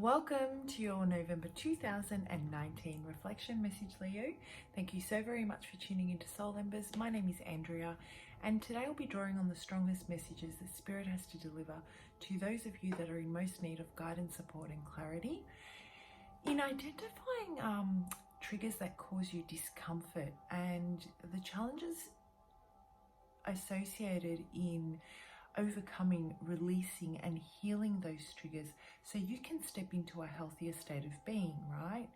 Welcome to your November 2019 reflection message, Leo. Thank you so very much for tuning into Soul Embers. My name is Andrea, and today I'll be drawing on the strongest messages that Spirit has to deliver to those of you that are in most need of guidance, support, and clarity in identifying triggers that cause you discomfort and the challenges associated in overcoming, releasing, and healing those triggers so you can step into a healthier state of being, right?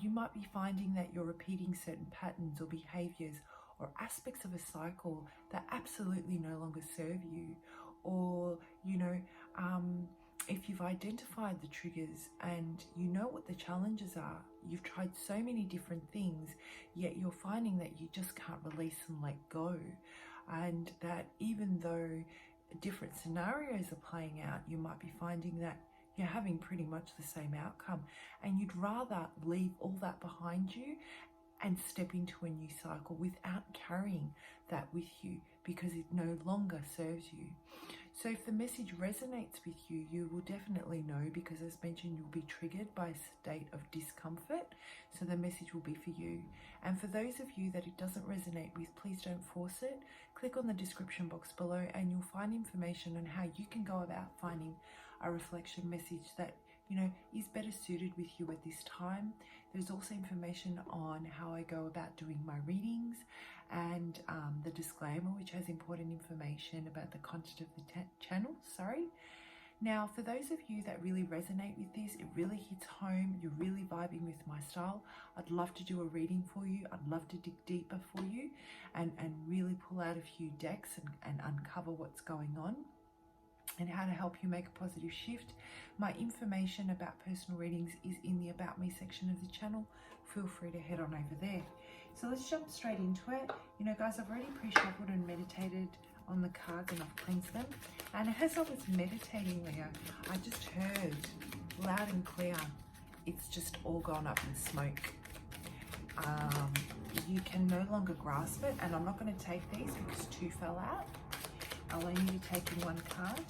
You might be finding that you're repeating certain patterns or behaviours or aspects of a cycle that absolutely no longer serve you. Or, if you've identified the triggers and you know what the challenges are, you've tried so many different things, yet you're finding that you just can't release and let go. And that even though different scenarios are playing out, you might be finding that you're having pretty much the same outcome, and you'd rather leave all that behind you and step into a new cycle without carrying that with you because it no longer serves you. So if the message resonates with you, you will definitely know, because as mentioned, you'll be triggered by a state of discomfort. So the message will be for you. And for those of you that it doesn't resonate with, please don't force it. Click on the description box below and you'll find information on how you can go about finding a reflection message that is better suited with you at this time. There's also information on how I go about doing my readings and the disclaimer, which has important information about the content of the channel. Now, for those of you that really resonate with this, it really hits home, you're really vibing with my style, I'd love to do a reading for you. I'd love to dig deeper for you and really pull out a few decks and uncover what's going on and how to help you make a positive shift. My information about personal readings is in the About Me section of the channel. Feel free to head on over there. So let's jump straight into it. Guys, I've already pre-shuffled and meditated on the cards and I've cleansed them. And as I was meditating, Leo, I just heard loud and clear, it's just all gone up in smoke. You can no longer grasp it, and I'm not going to take these because two fell out. I'll only be taking one card.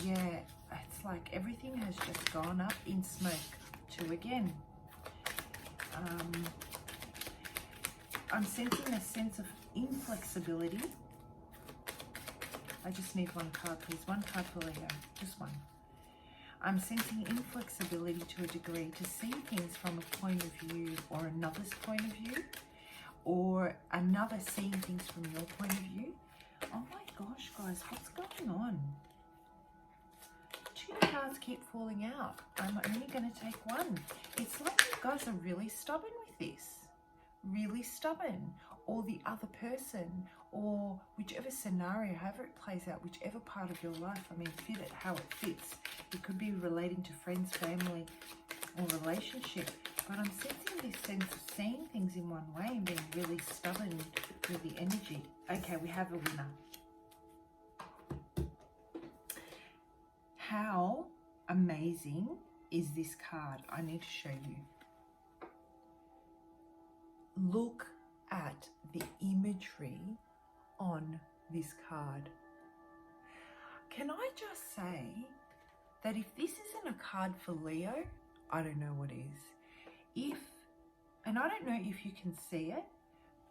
Yeah, it's like everything has just gone up in smoke. Two again. I'm sensing a sense of inflexibility. I just need one card, please. One card for Leo. Just one. I'm sensing inflexibility to a degree to see things from a point of view or another's point of view, or another seeing things from your point of view. Oh my gosh, guys, what's going on? Two cards keep falling out. I'm only going to take one. It's like you guys are really stubborn with this. Really stubborn. Or the other person, or whichever scenario, however it plays out, whichever part of your life, fit it how it fits. It could be relating to friends, family, or relationship. But I'm sensing this sense of seeing things in one way and being really stubborn with the energy. Okay, we have a winner. How amazing is this card? I need to show you. Look at the imagery on this card. Can I just say that if this isn't a card for Leo, I don't know what is. And I don't know if you can see it,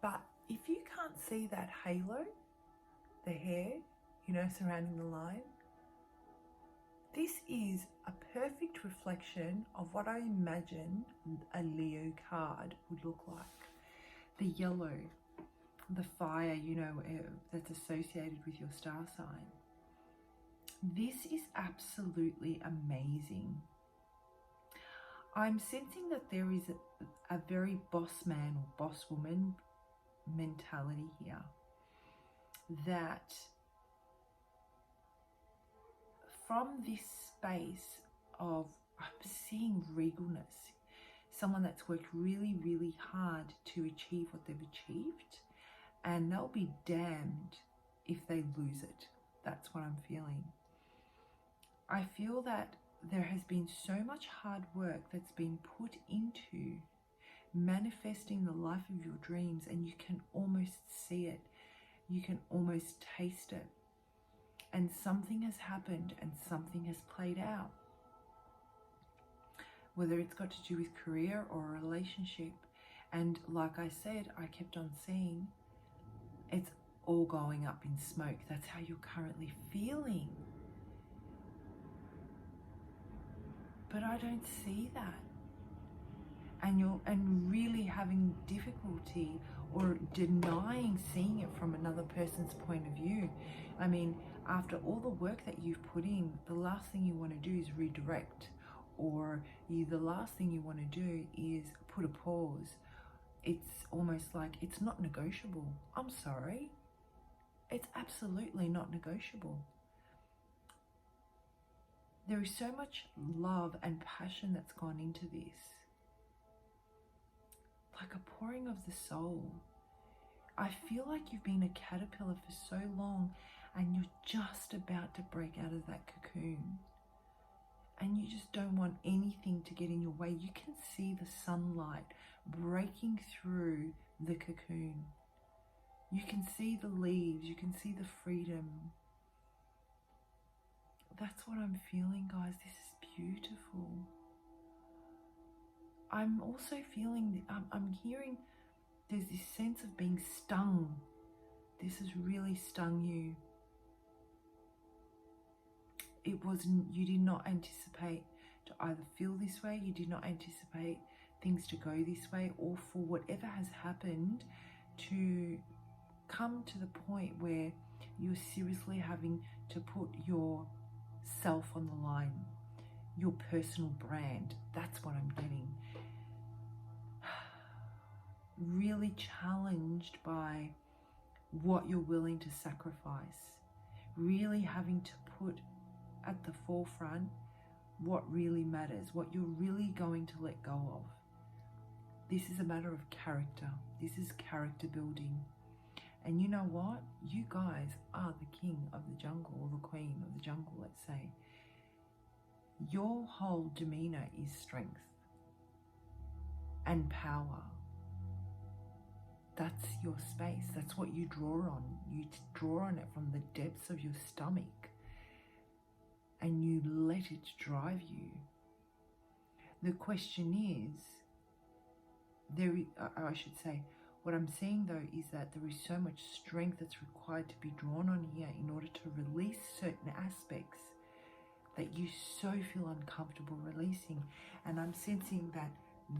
but if you can't see that halo, the hair, surrounding the line, this is a perfect reflection of what I imagine a Leo card would look like. The yellow, the fire, that's associated with your star sign. This is absolutely amazing. I'm sensing that there is a very boss man or boss woman mentality here, that from this space of, I'm seeing regalness, someone that's worked really, really hard to achieve what they've achieved, and they'll be damned if they lose it. That's what I'm feeling. I feel that there has been so much hard work that's been put into manifesting the life of your dreams, and you can almost see it. You can almost taste it. And something has happened and something has played out. whether it's got to do with career or a relationship. And like I said, I kept on seeing it's all going up in smoke. That's how you're currently feeling. But I don't see that. And really having difficulty or denying seeing it from another person's point of view. I mean, after all the work that you've put in, the last thing you want to do is redirect, or the last thing you want to do is put a pause. It's almost like it's not negotiable. I'm sorry. It's absolutely not negotiable. There is so much love and passion that's gone into this. Like a pouring of the soul. I feel like you've been a caterpillar for so long and you're just about to break out of that cocoon. And you just don't want anything to get in your way. You can see the sunlight breaking through the cocoon. You can see the leaves. You can see the freedom. That's what I'm feeling, guys. This is beautiful. I'm also feeling, I'm hearing there's this sense of being stung. This has really stung you. It wasn't, you did not anticipate to either feel this way, you did not anticipate things to go this way, or for whatever has happened to come to the point where you're seriously having to put yourself on the line, your personal brand. That's what I'm getting. Really challenged by what you're willing to sacrifice, really having to put at the forefront what really matters, what you're really going to let go of. This is a matter of character. This is character building. And you know what? You guys are the king of the jungle, or the queen of the jungle, let's say. Your whole demeanor is strength and power. That's your space. That's what you draw on. You draw on it from the depths of your stomach and you let it drive you. The question is, I should say, what I'm saying though is that there is so much strength that's required to be drawn on here in order to release certain aspects that you so feel uncomfortable releasing. And I'm sensing that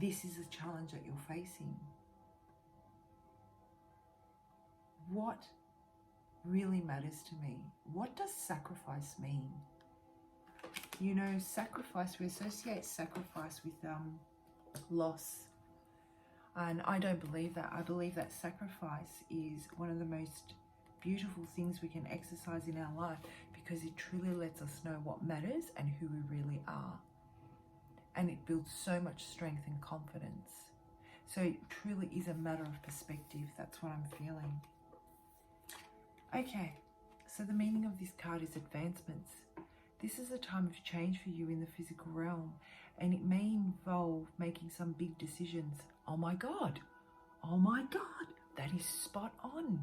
this is a challenge that you're facing. What really matters to me? What does sacrifice mean? You know, sacrifice, we associate sacrifice with loss. And I don't believe that. I believe that sacrifice is one of the most beautiful things we can exercise in our life, because it truly lets us know what matters and who we really are. And it builds so much strength and confidence. So it truly is a matter of perspective. That's what I'm feeling. Okay, so the meaning of this card is advancements. This is a time of change for you in the physical realm, and it may involve making some big decisions. Oh my God, that is spot on.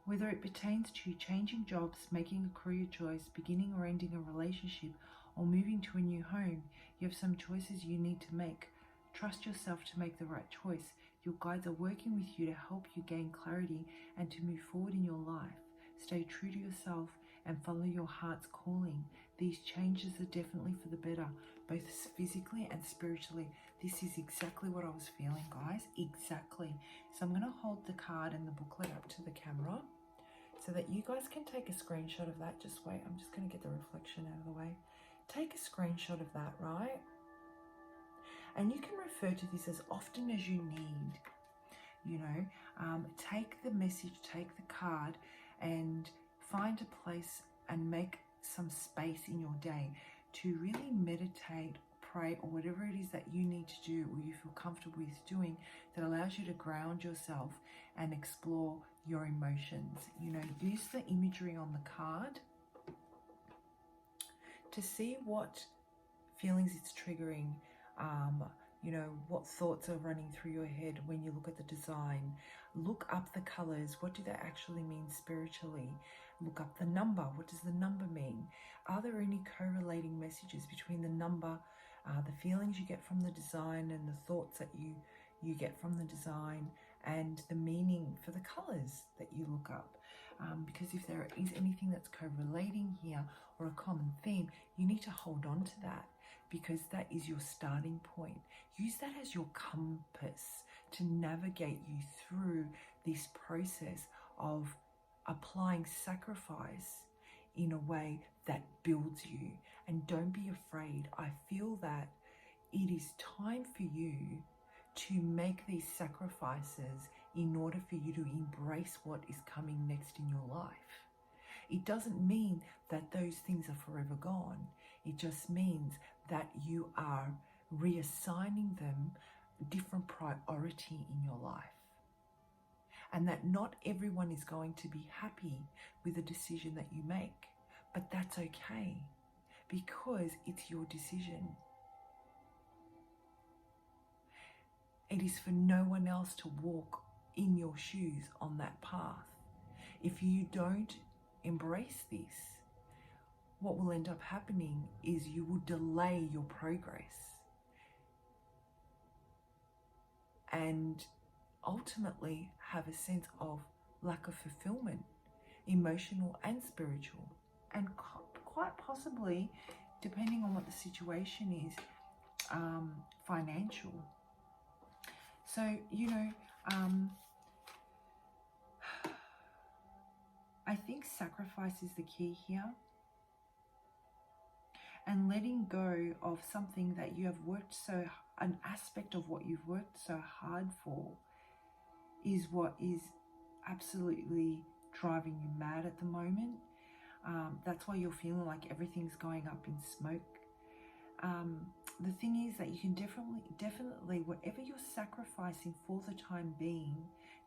Whether it pertains to changing jobs, making a career choice, beginning or ending a relationship, or moving to a new home, you have some choices you need to make. Trust yourself to make the right choice. Your guides are working with you to help you gain clarity and to move forward in your life. Stay true to yourself and follow your heart's calling. These changes are definitely for the better, both physically and spiritually. This is exactly what I was feeling, guys. Exactly. So I'm going to hold the card and the booklet up to the camera so that you guys can take a screenshot of that. Just wait, I'm just going to get the reflection out of the way. Take a screenshot of that, right? And you can refer to this as often as you need. You know, take the message, take the card, and find a place and make some space in your day to really meditate, pray, or whatever it is that you need to do or you feel comfortable with doing that allows you to ground yourself and explore your emotions. You know, use the imagery on the card to see what feelings it's triggering, you know, what thoughts are running through your head when you look at the design. Look up the colors. What do they actually mean spiritually? Look up the number. What does the number mean? Are there any correlating messages between the number the feelings you get from the design and the thoughts that you get from the design, and the meaning for the colors that you look up. Because if there is anything that's correlating here or a common theme, you need to hold on to that, because that is your starting point. Use that as your compass to navigate you through this process of applying sacrifice in a way that builds you. And don't be afraid. I feel that it is time for you to make these sacrifices in order for you to embrace what is coming next in your life. It doesn't mean that those things are forever gone. It just means that you are reassigning them different priority in your life. And that not everyone is going to be happy with the decision that you make. But that's okay, because it's your decision. It is for no one else to walk in your shoes on that path. If you don't embrace this, what will end up happening is you will delay your progress and ultimately have a sense of lack of fulfillment, emotional and spiritual, and quite possibly, depending on what the situation is, financial. So, I think sacrifice is the key here. And letting go of something that you have worked an aspect of what you've worked so hard for is what is absolutely driving you mad at the moment. That's why you're feeling like everything's going up in smoke. The thing is that you can definitely, whatever you're sacrificing for the time being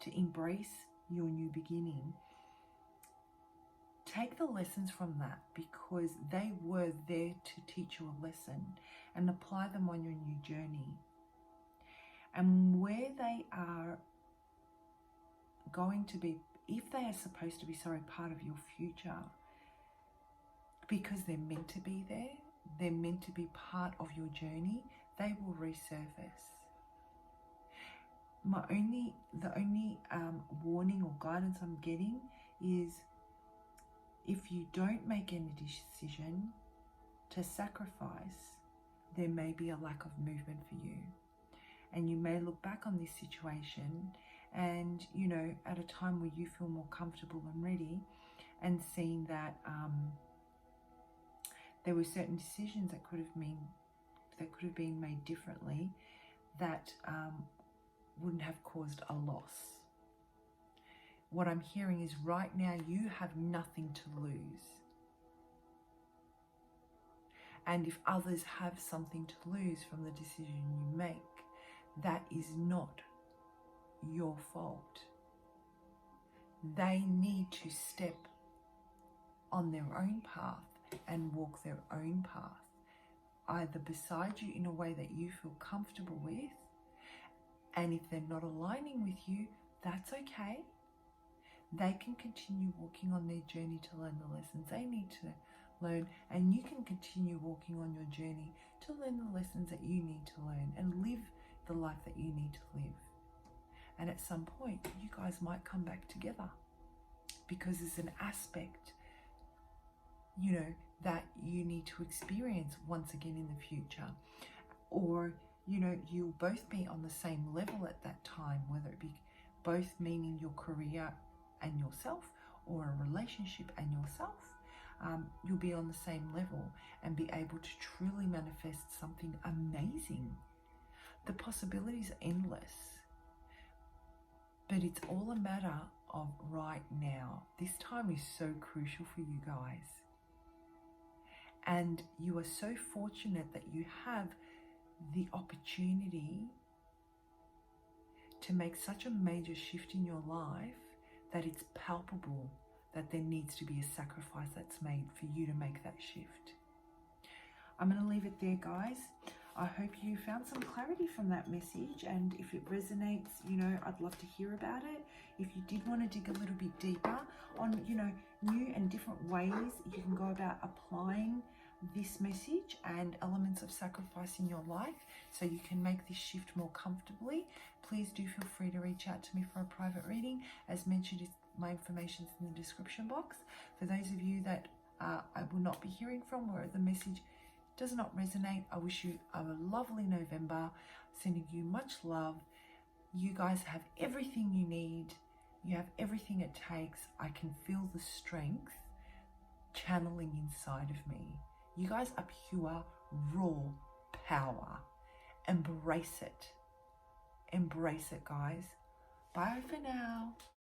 to embrace your new beginning, take the lessons from that, because they were there to teach you a lesson, and apply them on your new journey. And where they are going to be, if they are supposed to be, part of your future, because they're meant to be there, they're meant to be part of your journey, they will resurface. The only warning or guidance I'm getting is, if you don't make any decision to sacrifice, there may be a lack of movement for you. And you may look back on this situation and, at a time where you feel more comfortable and ready, and seeing that there were certain decisions that could have been made differently that wouldn't have caused a loss. What I'm hearing is, right now you have nothing to lose. And if others have something to lose from the decision you make, that is not your fault. They need to step on their own path and walk their own path, either beside you in a way that you feel comfortable with. And if they're not aligning with you, that's okay. They can continue walking on their journey to learn the lessons they need to learn, and you can continue walking on your journey to learn the lessons that you need to learn and live the life that you need to live. And at some point, you guys might come back together, because there's an aspect, that you need to experience once again in the future. Or, you'll both be on the same level at that time, whether it be both meaning your career and yourself, or a relationship and yourself. You'll be on the same level and be able to truly manifest something amazing. The possibilities are endless, but it's all a matter of right now. This time is so crucial for you guys. And you are so fortunate that you have the opportunity to make such a major shift in your life that it's palpable that there needs to be a sacrifice that's made for you to make that shift. I'm going to leave it there, guys. I hope you found some clarity from that message, and if it resonates, I'd love to hear about it. If you did want to dig a little bit deeper on, new and different ways you can go about applying this message and elements of sacrifice in your life so you can make this shift more comfortably, please do feel free to reach out to me for a private reading. As mentioned, my information is in the description box. For those of you that I will not be hearing from, where the message does not resonate, I wish you a lovely November, sending you much love. You guys have everything you need. You have everything it takes. I can feel the strength channeling inside of me. You guys are pure, raw power. Embrace it. Embrace it, guys. Bye for now.